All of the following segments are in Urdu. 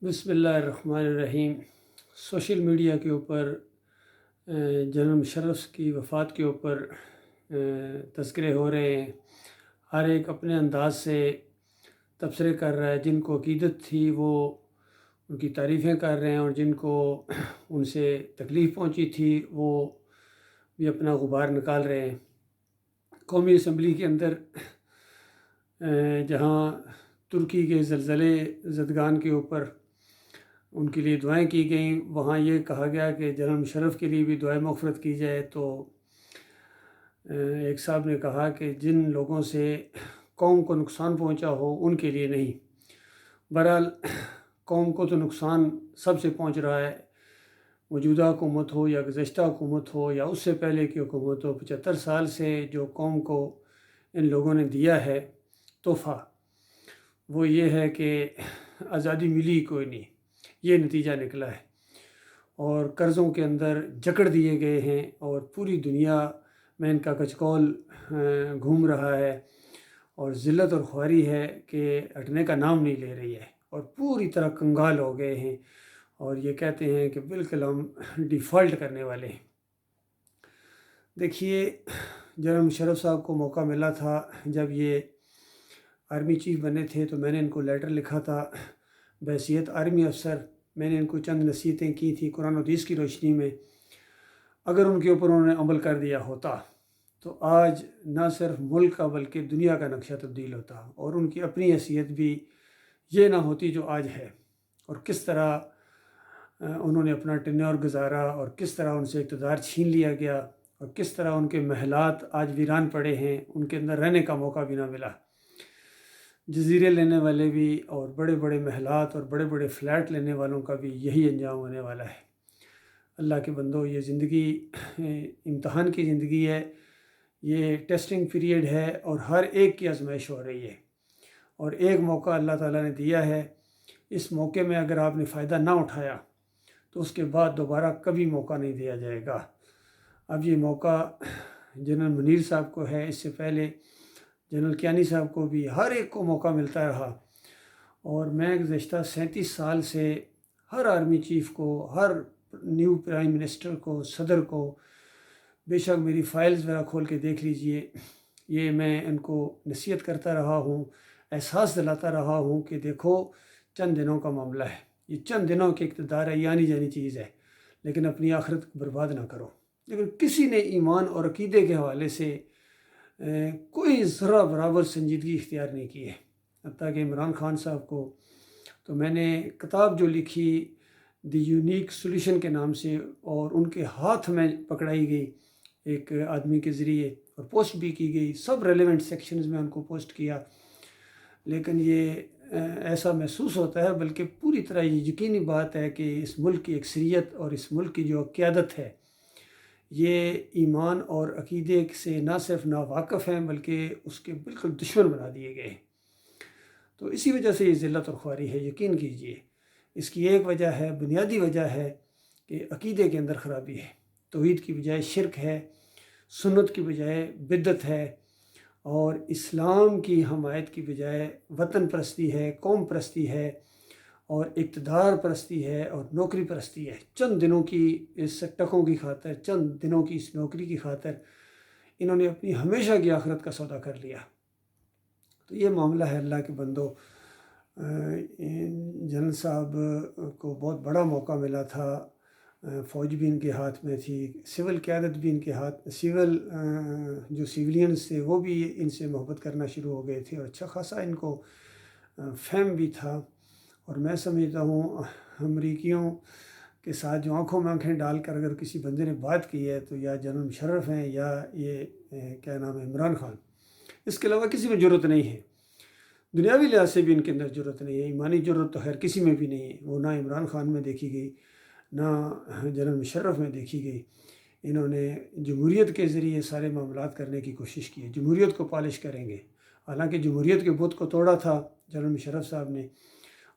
بسم اللہ الرحمن الرحیم۔ سوشل میڈیا کے اوپر جنرل مشرف کی وفات کے اوپر تذکرے ہو رہے ہیں۔ ہر ایک اپنے انداز سے تبصرے کر رہا ہے۔ جن کو عقیدت تھی وہ ان کی تعریفیں کر رہے ہیں، اور جن کو ان سے تکلیف پہنچی تھی وہ بھی اپنا غبار نکال رہے ہیں۔ قومی اسمبلی کے اندر جہاں ترکی کے زلزلے زدگان کے اوپر ان کے لیے دعائیں کی گئیں، وہاں یہ کہا گیا کہ جنرل مشرف کے لیے بھی دعائیں مغفرت کی جائے۔ تو ایک صاحب نے کہا کہ جن لوگوں سے قوم کو نقصان پہنچا ہو ان کے لیے نہیں۔ بہرحال قوم کو تو نقصان سب سے پہنچ رہا ہے، موجودہ حکومت ہو یا گزشتہ حکومت ہو یا اس سے پہلے کی حکومت ہو۔ 75 سال سے جو قوم کو ان لوگوں نے دیا ہے تحفہ، وہ یہ ہے کہ آزادی ملی کوئی نہیں، یہ نتیجہ نکلا ہے۔ اور قرضوں کے اندر جکڑ دیے گئے ہیں، اور پوری دنیا میں ان کا کچکول گھوم رہا ہے، اور ذلت اور خواری ہے کہ ہٹنے کا نام نہیں لے رہی ہے، اور پوری طرح کنگال ہو گئے ہیں، اور یہ کہتے ہیں کہ بالکل ہم ڈیفالٹ کرنے والے ہیں۔ دیکھیے، جنرل مشرف صاحب کو موقع ملا تھا جب یہ آرمی چیف بنے تھے، تو میں نے ان کو لیٹر لکھا تھا بحیثیت آرمی افسر۔ میں نے ان کو چند نصیحتیں کی تھی قرآن و حدیث کی روشنی میں۔ اگر ان کے اوپر انہوں نے عمل کر دیا ہوتا تو آج نہ صرف ملک کا بلکہ دنیا کا نقشہ تبدیل ہوتا، اور ان کی اپنی حیثیت بھی یہ نہ ہوتی جو آج ہے۔ اور کس طرح انہوں نے اپنا ٹینیور گزارا، اور کس طرح ان سے اقتدار چھین لیا گیا، اور کس طرح ان کے محلات آج ویران پڑے ہیں، ان کے اندر رہنے کا موقع بھی نہ ملا۔ جزیرے لینے والے بھی، اور بڑے بڑے محلات اور بڑے بڑے فلیٹ لینے والوں کا بھی یہی انجام ہونے والا ہے۔ اللہ کے بندو، یہ زندگی امتحان کی زندگی ہے، یہ ٹیسٹنگ پیریڈ ہے، اور ہر ایک کی آزمائش ہو رہی ہے، اور ایک موقع اللہ تعالیٰ نے دیا ہے۔ اس موقع میں اگر آپ نے فائدہ نہ اٹھایا تو اس کے بعد دوبارہ کبھی موقع نہیں دیا جائے گا۔ اب یہ موقع جنرل منیر صاحب کو ہے، اس سے پہلے جنرل کیانی صاحب کو بھی، ہر ایک کو موقع ملتا رہا۔ اور میں گزشتہ 37 سال سے ہر آرمی چیف کو، ہر نیو پرائم منسٹر کو، صدر کو، بے شک میری فائلز وغیرہ کھول کے دیکھ لیجئے، یہ میں ان کو نصیحت کرتا رہا ہوں، احساس دلاتا رہا ہوں کہ دیکھو چند دنوں کا معاملہ ہے، یہ چند دنوں کے اقتدار ہے، یہ آنی جانی چیز ہے، لیکن اپنی آخرت برباد نہ کرو۔ لیکن کسی نے ایمان اور عقیدے کے حوالے سے کوئی ذرہ برابر سنجیدگی اختیار نہیں کی ہے۔ حتیٰ کہ عمران خان صاحب کو تو میں نے کتاب جو لکھی دی یونیک سولوشن کے نام سے، اور ان کے ہاتھ میں پکڑائی گئی ایک آدمی کے ذریعے، اور پوسٹ بھی کی گئی، سب ریلیونٹ سیکشنز میں ان کو پوسٹ کیا، لیکن یہ ایسا محسوس ہوتا ہے، بلکہ پوری طرح یہ یقینی بات ہے کہ اس ملک کی اکثریت اور اس ملک کی جو قیادت ہے، یہ ایمان اور عقیدے سے نہ صرف ناواقف ہیں بلکہ اس کے بالکل دشمن بنا دیے گئے ہیں۔ تو اسی وجہ سے یہ ذلت اور خواری ہے، یقین کیجئے۔ اس کی ایک وجہ ہے، بنیادی وجہ ہے کہ عقیدے کے اندر خرابی ہے، توحید کی بجائے شرک ہے، سنت کی بجائے بدعت ہے، اور اسلام کی حمایت کی بجائے وطن پرستی ہے، قوم پرستی ہے، اور اقتدار پرستی ہے، اور نوکری پرستی ہے۔ چند دنوں کی اس ٹکوں کی خاطر، چند دنوں کی اس نوکری کی خاطر انہوں نے اپنی ہمیشہ کی آخرت کا سودا کر لیا۔ تو یہ معاملہ ہے۔ اللہ کے بندو، جنرل صاحب کو بہت بڑا موقع ملا تھا، فوج بھی ان کے ہاتھ میں تھی، سول قیادت بھی ان کے ہاتھ، جو سیولینز تھے وہ بھی ان سے محبت کرنا شروع ہو گئے تھے، اور اچھا خاصا ان کو فہم بھی تھا۔ اور میں سمجھتا ہوں امریکیوں کے ساتھ جو آنکھوں میں آنکھیں ڈال کر اگر کسی بندے نے بات کی ہے تو یا جنرل مشرف ہیں یا یہ کیا نام ہے عمران خان، اس کے علاوہ کسی میں جرت نہیں ہے۔ دنیاوی لحاظ سے بھی ان کے اندر جرت نہیں ہے، ایمانی جرت تو خیر کسی میں بھی نہیں ہے، وہ نہ عمران خان میں دیکھی گئی نہ جنرل مشرف میں دیکھی گئی۔ انہوں نے جمہوریت کے ذریعے سارے معاملات کرنے کی کوشش کی ہے، جمہوریت کو پالش کریں گے، حالانکہ جمہوریت کے بت کو توڑا تھا جنرل مشرف صاحب نے،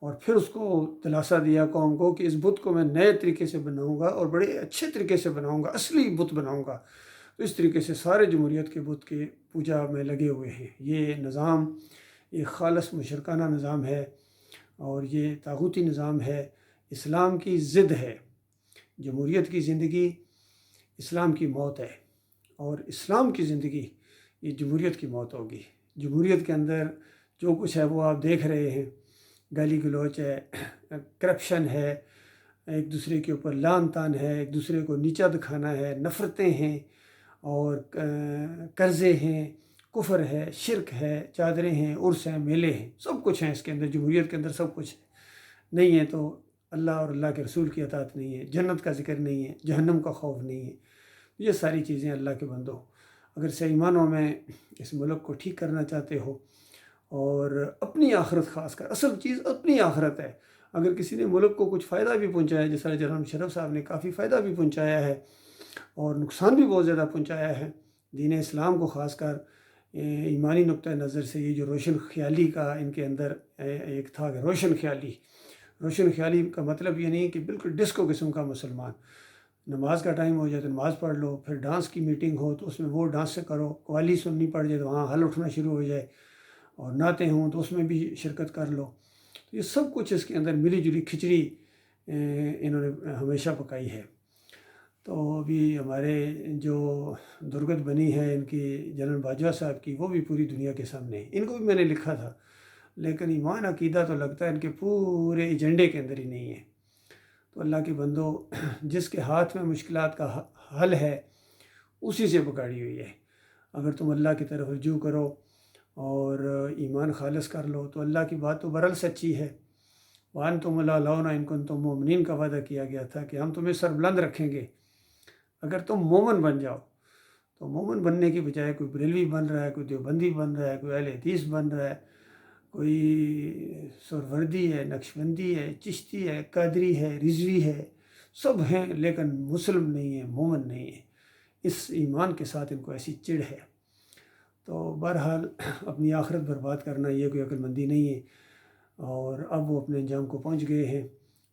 اور پھر اس کو دلاسا دیا قوم کو کہ اس بت کو میں نئے طریقے سے بناؤں گا، اور بڑے اچھے طریقے سے بناؤں گا، اصلی بت بناؤں گا۔ تو اس طریقے سے سارے جمہوریت کے بت کے پوجا میں لگے ہوئے ہیں۔ یہ نظام ایک خالص مشرکانہ نظام ہے، اور یہ طاغوتی نظام ہے، اسلام کی ضد ہے۔ جمہوریت کی زندگی اسلام کی موت ہے، اور اسلام کی زندگی یہ جمہوریت کی موت ہوگی۔ جمہوریت کے اندر جو کچھ ہے وہ آپ دیکھ رہے ہیں، گالی گلوچ ہے، کرپشن ہے، ایک دوسرے کے اوپر لعن طعن ہے، ایک دوسرے کو نیچا دکھانا ہے، نفرتیں ہیں، اور قرضے ہیں، کفر ہے، شرک ہے، چادریں ہیں، عرس ہیں، میلے ہیں، سب کچھ ہیں اس کے اندر۔ جمہوریت کے اندر سب کچھ نہیں ہے تو اللہ اور اللہ کے رسول کی اطاعت نہیں ہے، جنت کا ذکر نہیں ہے، جہنم کا خوف نہیں ہے۔ یہ ساری چیزیں اللہ کے بندو، اگر صحیح معنوں میں اس ملک کو ٹھیک کرنا چاہتے ہو، اور اپنی آخرت، خاص کر اصل چیز اپنی آخرت ہے۔ اگر کسی نے ملک کو کچھ فائدہ بھی پہنچایا، جس طرح جناب مشرف صاحب نے کافی فائدہ بھی پہنچایا ہے اور نقصان بھی بہت زیادہ پہنچایا ہے دین اسلام کو، خاص کر ایمانی نقطہ نظر سے، یہ جو روشن خیالی کا ان کے اندر ایک تھا کہ روشن خیالی کا مطلب یہ نہیں کہ بالکل ڈسکو قسم کا مسلمان، نماز کا ٹائم ہو جائے تو نماز پڑھ لو، پھر ڈانس کی میٹنگ ہو تو اس میں وہ ڈانس سے کرو، قوالی سننی پڑ جائے تو وہاں ہل اٹھنا شروع ہو جائے، اور نعتیں ہوں تو اس میں بھی شرکت کر لو۔ تو یہ سب کچھ اس کے اندر ملی جلی کھچڑی انہوں نے ہمیشہ پکائی ہے۔ تو ابھی ہمارے جو درگت بنی ہے ان کی، جنرل باجوہ صاحب کی، وہ بھی پوری دنیا کے سامنے ہے۔ ان کو بھی میں نے لکھا تھا، لیکن ایمان عقیدہ تو لگتا ہے ان کے پورے ایجنڈے کے اندر ہی نہیں ہے۔ تو اللہ کے بندو، جس کے ہاتھ میں مشکلات کا حل ہے اسی سے پکاڑی ہوئی ہے۔ اگر تم اللہ کی طرف رجوع کرو اور ایمان خالص کر لو تو اللہ کی بات تو برحال سچی ہے۔ وَأَنْتُمْ الْأَعْلَوْنَ إِن كُنتُم مُؤْمِنِينَ کا وعدہ کیا گیا تھا کہ ہم تمہیں سربلند رکھیں گے اگر تم مومن بن جاؤ۔ تو مومن بننے کی بجائے کوئی بریلوی بن رہا ہے، کوئی دیوبندی بن رہا ہے، کوئی اہل حدیث بن رہا ہے، کوئی سہروردی ہے، نقشبندی ہے، چشتی ہے، قادری ہے، رضوی ہے، سب ہیں، لیکن مسلم نہیں ہے، مومن نہیں ہے۔ اس ایمان کے ساتھ ان کو ایسی چڑ ہے۔ تو بہرحال اپنی آخرت برباد کرنا یہ کوئی عقل مندی نہیں ہے، اور اب وہ اپنے انجام کو پہنچ گئے ہیں،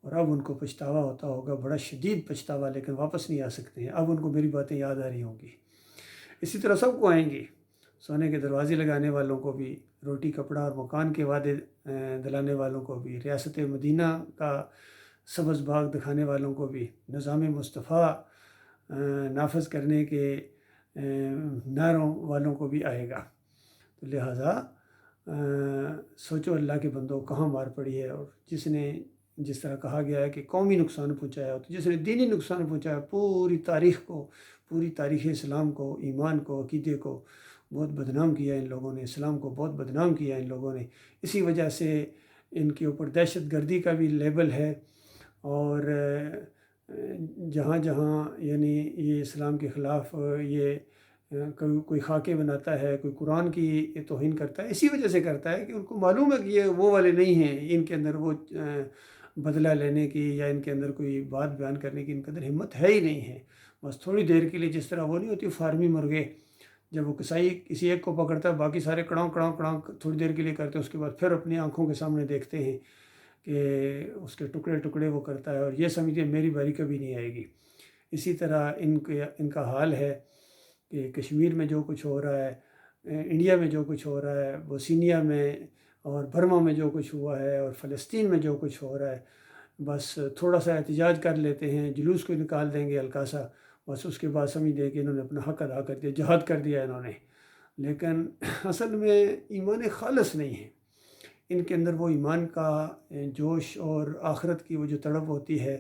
اور اب ان کو پچھتاوا ہوتا ہوگا، بڑا شدید پچھتاوا، لیکن واپس نہیں آ سکتے ہیں۔ اب ان کو میری باتیں یاد آ رہی ہوں گی۔ اسی طرح سب کو آئیں گی، سونے کے دروازے لگانے والوں کو بھی، روٹی کپڑا اور مکان کے وعدے دلانے والوں کو بھی، ریاست مدینہ کا سبز باغ دکھانے والوں کو بھی، نظام مصطفیٰ نافذ کرنے کے نعروں والوں کو بھی آئے گا۔ تو لہٰذا سوچو اللہ کے بندوں کہاں مار پڑی ہے، اور جس طرح کہا گیا ہے کہ قومی نقصان پہنچایا ہو، تو جس نے دینی نقصان پہنچایا، پوری تاریخ کو، پوری تاریخ اسلام کو، ایمان کو، عقیدے کو بہت بدنام کیا ان لوگوں نے، اسلام کو بہت بدنام کیا ان لوگوں نے۔ اسی وجہ سے ان کے اوپر دہشت گردی کا بھی لیبل ہے، اور جہاں جہاں یعنی یہ اسلام کے خلاف یہ کوئی خاکے بناتا ہے، کوئی قرآن کی توہین کرتا ہے، اسی وجہ سے کرتا ہے کہ ان کو معلوم ہے کہ یہ وہ والے نہیں ہیں، ان کے اندر وہ بدلہ لینے کی یا ان کے اندر کوئی بات بیان کرنے کی ان کے اندر ہمت ہے ہی نہیں ہے۔ بس تھوڑی دیر کے لیے، جس طرح وہ نہیں ہوتی فارمی مرغے، جب وہ کسی ایک کو پکڑتا ہے باقی سارے کڑاؤں کڑاؤں کڑاؤں تھوڑی دیر کے لیے کرتے ہیں، اس کے بعد پھر اپنی آنکھوں کے سامنے دیکھتے ہیں کہ اس کے ٹکڑے ٹکڑے وہ کرتا ہے، اور یہ سمجھتے ہیں میری باری کبھی نہیں آئے گی۔ اسی طرح ان کا حال ہے کہ کشمیر میں جو کچھ ہو رہا ہے، انڈیا میں جو کچھ ہو رہا ہے، بوسنیا میں اور برما میں جو کچھ ہوا ہے، اور فلسطین میں جو کچھ ہو رہا ہے، بس تھوڑا سا احتجاج کر لیتے ہیں، جلوس کو نکال دیں گے ہلکا سا، بس اس کے بعد سمجھ دیں کہ انہوں نے اپنا حق ادا کر دیا، جہاد کر دیا انہوں نے۔ لیکن اصل میں ایمان خالص نہیں ہے ان کے اندر، وہ ایمان کا جوش اور آخرت کی وہ جو تڑپ ہوتی ہے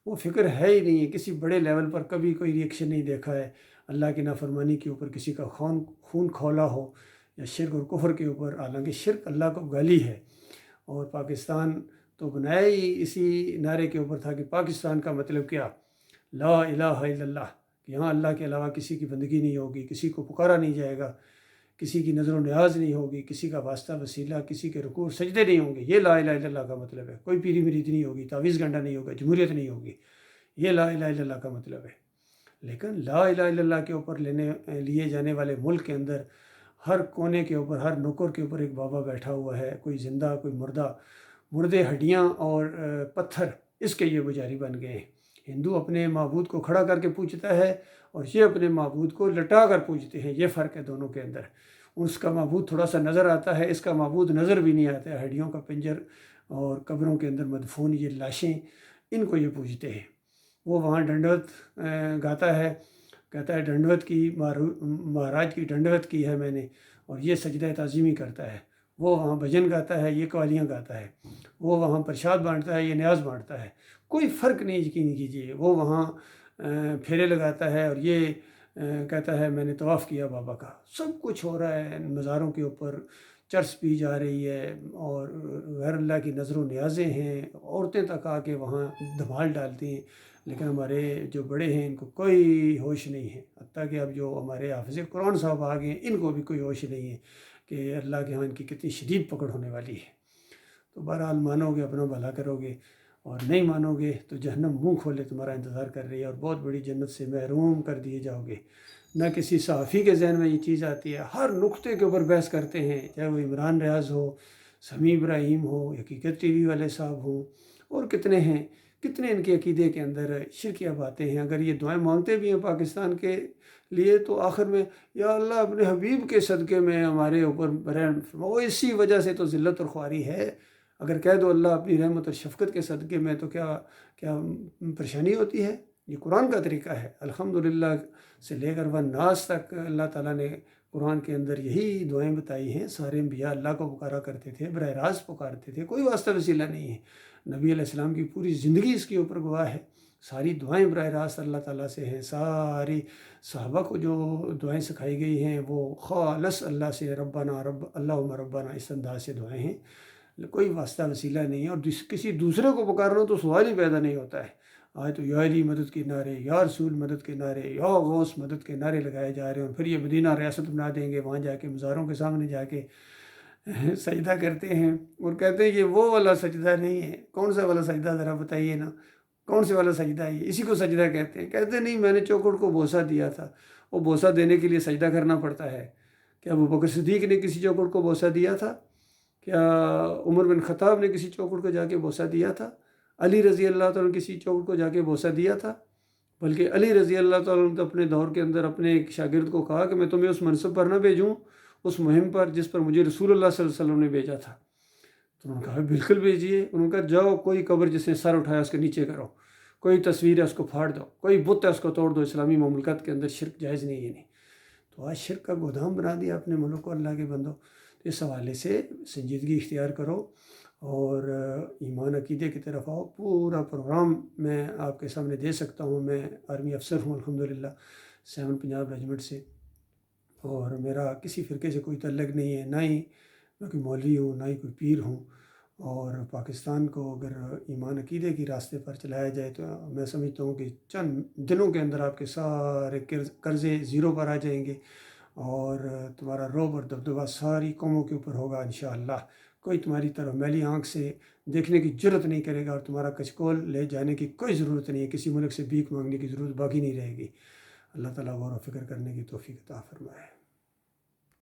وہ فکر ہے ہی نہیں ہے۔ کسی بڑے لیول پر کبھی کوئی ریئیکشن نہیں دیکھا ہے اللہ کی نافرمانی کے اوپر، کسی کا خون کھولا ہو یا شرک اور کفر کے اوپر، حالانکہ شرک اللہ کو گالی ہے۔ اور پاکستان تو بنایا ہی اسی نعرے کے اوپر تھا کہ پاکستان کا مطلب کیا، لا الہ الا اللہ، کہ یہاں اللہ کے علاوہ کسی کی بندگی نہیں ہوگی، کسی کو پکارا نہیں جائے گا، کسی کی نظر و نیاز نہیں ہوگی، کسی کا واسطہ وسیلہ، کسی کے رکوع سجدے نہیں ہوں گے۔ یہ لا الہ الا اللہ کا مطلب ہے۔ کوئی پیری مرید نہیں ہوگی، تعویذ گنڈا نہیں ہوگا، جمہوریت نہیں ہوگی۔ یہ لا الہ الا اللہ کا مطلب ہے۔ لیکن لا الہ الا اللہ کے اوپر لیے جانے والے ملک کے اندر ہر کونے کے اوپر، ہر نکر کے اوپر ایک بابا بیٹھا ہوا ہے، کوئی زندہ کوئی مردہ، مردے ہڈیاں اور پتھر، اس کے یہ پجاری بن گئے ہیں۔ ہندو اپنے معبود کو کھڑا کر کے پوجتا ہے، اور یہ اپنے معبود کو لٹا کر پوجتے ہیں۔ یہ فرق ہے دونوں کے اندر۔ اس کا معبود تھوڑا سا نظر آتا ہے، اس کا معبود نظر بھی نہیں آتا ہے، ہڈیوں کا پنجر اور قبروں کے اندر مدفون یہ لاشیں، ان کو یہ پوجتے ہیں۔ وہ وہاں ڈنڈوت گاتا ہے، کہتا ہے ڈنڈوت کی مہاراج کی ڈنڈوت کی ہے میں نے، اور یہ سجدہ تعظیمی کرتا ہے۔ وہ وہاں بھجن گاتا ہے، یہ قوالیاں گاتا ہے۔ وہ وہاں پرشاد بانٹتا ہے، یہ نیاز بانٹتا ہے۔ کوئی فرق نہیں، یقین کیجیے۔ وہ وہاں پھیرے لگاتا ہے اور یہ کہتا ہے میں نے طواف کیا بابا کا۔ سب کچھ ہو رہا ہے مزاروں کے اوپر، چرس پی جا رہی ہے، اور غیر اللہ کی نظر و نیازیں ہیں، عورتیں تک آ کے وہاں دھمال ڈالتی ہیں، لیکن ہمارے جو بڑے ہیں ان کو کوئی ہوش نہیں ہے۔ حتیٰ کہ اب جو ہمارے حافظ قرآن صاحب آ گئے ہیں، ان کو بھی کوئی ہوش نہیں ہے کہ اللہ کے ہاں ان کی کتنی شدید پکڑ ہونے والی ہے۔ تو بہرحال مانو گے اپنا بھلا کرو گے، اور نہیں مانو گے تو جہنم منہ کھولے تمہارا انتظار کر رہی ہے، اور بہت بڑی جنت سے محروم کر دیے جاؤ گے۔ نہ کسی صحافی کے ذہن میں یہ چیز آتی ہے، ہر نقطے کے اوپر بحث کرتے ہیں، چاہے وہ عمران ریاض ہو، سمیع ابراہیم ہو، حقیقت ٹی وی والے صاحب ہوں، اور کتنے ہیں، کتنے ان کے عقیدے کے اندر شرکیہ باتیں ہیں۔ اگر یہ دعائیں مانگتے بھی ہیں پاکستان کے لیے تو آخر میں یا اللہ اپنے حبیب کے صدقے میں ہمارے اوپر رحم فرما، وہ اسی وجہ سے تو ذلت اور خواری ہے۔ اگر کہہ دو اللہ اپنی رحمت اور شفقت کے صدقے میں، تو کیا پریشانی ہوتی ہے؟ یہ قرآن کا طریقہ ہے۔ الحمدللہ سے لے کر والناس تک اللہ تعالیٰ نے قرآن کے اندر یہی دعائیں بتائی ہیں۔ سارے انبیاء اللہ کو پکارا کرتے تھے، براہ راست پکارتے تھے، کوئی واسطہ وسیلہ نہیں ہے۔ نبی علیہ السلام کی پوری زندگی اس کے اوپر گواہ ہے۔ ساری دعائیں براہ راست اللہ تعالیٰ سے ہیں۔ ساری صحابہ کو جو دعائیں سکھائی گئی ہیں وہ خالص اللہ سے، ربنا رب اللہم ربنا، اس انداز سے دعائیں ہیں، کوئی واسطہ وسیلہ نہیں ہے۔ اور کسی دوسرے کو پکارنا تو سوال ہی پیدا نہیں ہوتا ہے۔ آج تو یا علی مدد کے نعرے، یا رسول مدد کے نعرے، یا غوث مدد کے نعرے لگائے جا رہے ہیں، اور پھر یہ مدینہ ریاست بنا دیں گے، وہاں جا کے مزاروں کے سامنے جا کے سجدہ کرتے ہیں، اور کہتے ہیں کہ وہ والا سجدہ نہیں ہے۔ کون سا والا سجدہ ذرا بتائیے نا، کون سے والا سجدہ ہے یہ؟ اسی کو سجدہ کہتے ہیں۔ کہتے نہیں میں نے چوکھٹ کو بوسہ دیا تھا۔ وہ بوسہ دینے کے لیے سجدہ کرنا پڑتا ہے؟ کیا ابو بکر صدیق نے کسی چوکھٹ کو بوسہ دیا تھا؟ کیا عمر بن خطاب نے کسی چوکھٹ کو جا کے بوسہ دیا تھا؟ علی رضی اللہ تعالیٰ نے کسی چوکھٹ کو جا کے بوسہ دیا تھا؟ بلکہ علی رضی اللہ تعالیٰ نے اپنے دور کے اندر اپنے ایک شاگرد کو کہا کہ میں تمہیں اس منصب پر نہ بھیجوں، اس مہم پر جس پر مجھے رسول اللہ صلی اللہ علیہ وسلم نے بھیجا تھا۔ تو انہوں نے کہا بالکل بھیجیے۔ انہوں نے کہا جاؤ، کوئی قبر جس نے سر اٹھایا اس کے نیچے کرو، کوئی تصویر ہے اس کو پھاڑ دو، کوئی بت ہے اس کو توڑ دو۔ اسلامی مملکت کے اندر شرک جائز نہیں ہے۔ نہیں تو آج شرک کا گودام بنا دیا اپنے ملک کو اللہ کے بندوں۔ اس حوالے سے سنجیدگی اختیار کرو اور ایمان عقیدے کی طرف آؤ۔ پورا پروگرام میں آپ کے سامنے دے سکتا ہوں۔ میں آرمی افسر ہوں الحمدللہ 7 پنجاب ریجمنٹ سے، اور میرا کسی فرقے سے کوئی تعلق نہیں ہے، نہ ہی میں کوئی مولوی ہوں، نہ ہی کوئی پیر ہوں۔ اور پاکستان کو اگر ایمان عقیدے کی راستے پر چلایا جائے تو میں سمجھتا ہوں کہ چند دنوں کے اندر آپ کے سارے قرضے زیرو پر آ جائیں گے، اور تمہارا رعب اور دبدبہ ساری قوموں کے اوپر ہوگا انشاءاللہ۔ کوئی تمہاری طرف میلی آنکھ سے دیکھنے کی جرت نہیں کرے گا، اور تمہارا کچکول لے جانے کی کوئی ضرورت نہیں ہے، کسی ملک سے بھیک مانگنے کی ضرورت باقی نہیں رہے گی۔ اللہ تعالیٰ غور و فکر کرنے کی توفیق عطا فرمائے۔